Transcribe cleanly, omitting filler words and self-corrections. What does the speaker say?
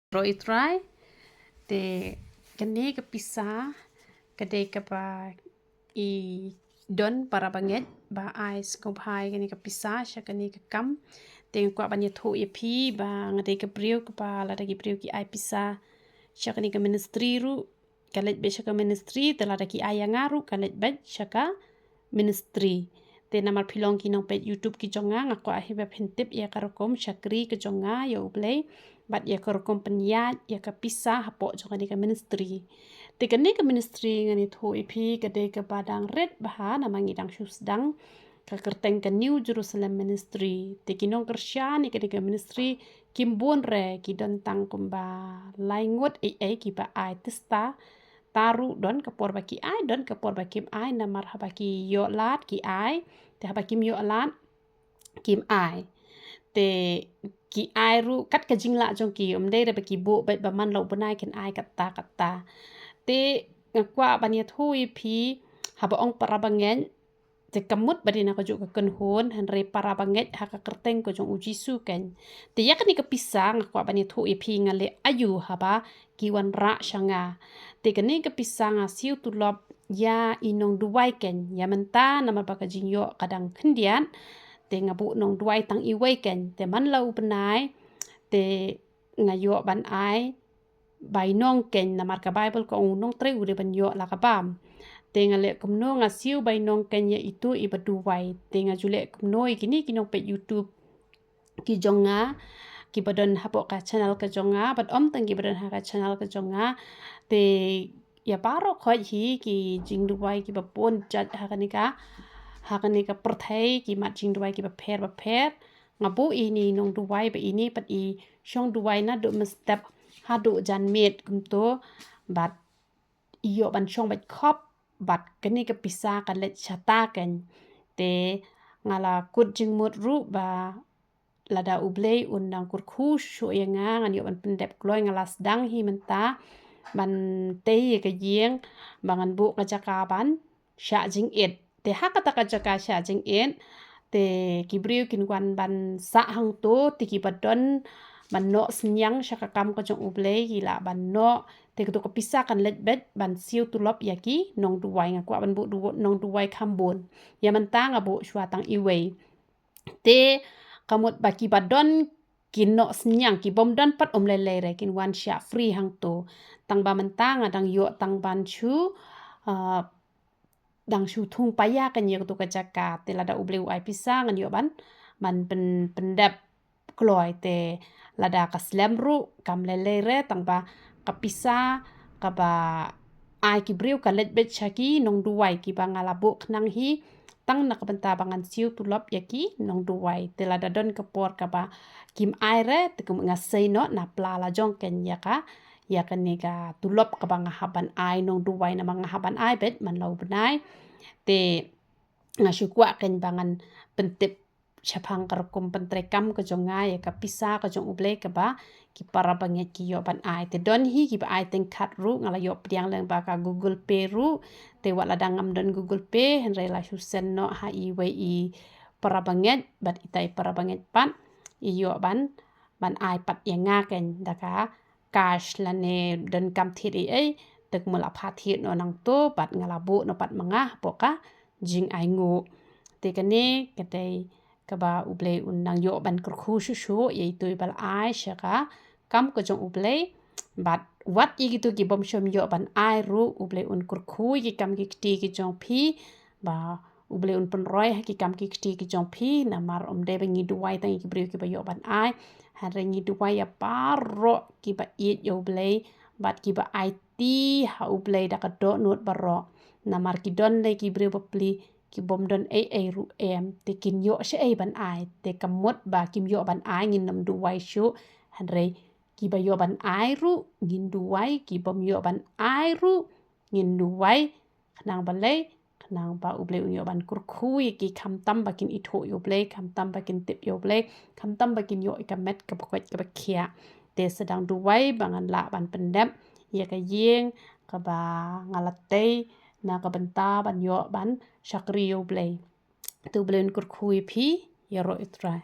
Roi try te kani ka pisa kadai ka ba i don para banget ba ice ko pai kani ka pisa sha kani ka kam te kwa banya tho ye phi ba ngadai ka priu ka pa la dagi priu ki ai pisa sha kani ka ministry ru kalet be sha ka ministry te la dagi ai ngaru kalet bet sha ka ministry te namar philong ki nong pet youtube ki jonga ngakwa hi ba phintip ya karokom shakri ke jonga yo play bat ya karokom penyat ya ka pisa hapo jonga di ka ministry te kani ka ministry ngani tho ipi kade ka padang red baha namangi dang shus dang ka kerteng ka new jerusalem ministry te kinong kersya ni kade ka ministry kimbun re ki don tang kumba laingot ai ki ba ai tista taru don kapor baki ai don kapor bakim ai namar habaki yo lat ki ai te habakim yo lat kim ai te ki ai ru kat ka jingla jong ki omdei re baki bo bet ba man lo banai ken ai kata te ngakwa bania thui phi haba ong para bangen te kamut badi na kajuk ka kenhun han re para banget haka kerteng ko jong uji su ken te yak ni ka pisang ngakwa bania thui phi ngale ayu haba kiwan ra shanga te kani ka pisang siu tulop ya inong duwai ken ya menta nama baka jingyo kadang kendian te ngabu nong duai tang iwai ken te man lau benai te ngayo ban ai bai nong ken namar ka bible ko nong tre ude ban yo la ka bam te ngale kumno ngasiu bai nong ken ya itu iba duai te ngajule kumno ikini kinong pe youtube ki jonga ki badon hapo ka channel ka jonga bat om tang ki badon ha ka channel ka jonga te ya paro khoi hi ki jing duai ki bapon jat ha kanika perthai ki mat jing duai ki ba pher ngabu ini nong duai ba ini pat i shong duai na do mestep ha do jan met kum to bat iyo ban shong bat khop bat kani ka pisa ka let chata ken te ngala kut jing mut ru ba lada ublei undang kurku shu yenga ngan yo ban pendep kloy ngalas dang hi menta ban te ye ka yeng bangan bu ngajaka ban sha jing et te hakata ka jaka sha jing et te kibriu kin kwan ban sa hang to ti ki badon ban no senyang shaka kam ko jong ublei gila ban no te ko pisah kan let bet ban siu tulop yaki nong duwai ngakwa ban bu nong duwai khambon ya menta ngabu shwa tang iwei te kamut baki badon kino senyang ki bom don pat om lele re kin wan sha free hang to tang ba menta ngadang yo tang ban chu dang shu thung paya kan ye to ka jaka te lada ubleu ai pisang ngan yo ban pendap kloy te lada ka slem ru kam lele re tang ba ka pisa ka ba ai ki briu ka let bet chaki nong duai ki ba ngalabu khnang hi tang na kabenta bangan siu tulop yaki nong duai te lada don kapor ka ba kim ai re te kum ngasei no na pla la jong ken ya kan ni ka tulop ka ba ngahaban ai nong duai na ngahaban ai bet man lau benai te ngasukwa ken bangan pentip chapang karkum pentrekam ke jonga ya ka pisa ka jong uble ka ba ki para banget ki yo ban ai te don hi ki ba ai teng khat ru ngala yo priang leng ba ka google pay ru te wala dangam don google pay hen re la husen no ha i we i para banget bat itai para banget pan i yo ban ai pat ya nga ken da ka cash la ne don kam thit ai tek mula pha thit no nang to bat ngala bu no pat mangah po ka jing ai ngu te kane katai kaba uble unang yo ban kurku shushu yaitu bal ai shaka kam ko jong uble bat wat i gitu ki bom shom yo ban ai ru uble un kurku ki kam ki ti ki jong phi ba uble un pen roy ki kam ki ti ki jong phi na mar om de bangi duai tang ki brio ki ba yo ban ai han rengi duai ya paro ki ba it yo uble bat ki ba ai ti ha uble da ka do not baro na mar ki don le ki brio bapli ki bom don ai ru em te kin yo she ai ban ai te kamot ba kim yo ban ai ngin nam duai shu han re ki ba yo ban ai ru ngin duai ki bom yo ban ai ru ngin duai nang balai nang ba uble yo ban kur khui ki kham tam ba kin itho yo ble kham tam ba kin tip yo ble kham tam ba kin yo ka met ka kwat ka khia te sedang duai bangan la ban pendam ya ka yeng ka ba ngalate na ka benta ban yo ban shakriyo blay tu blin kur khui phi ya ro itrai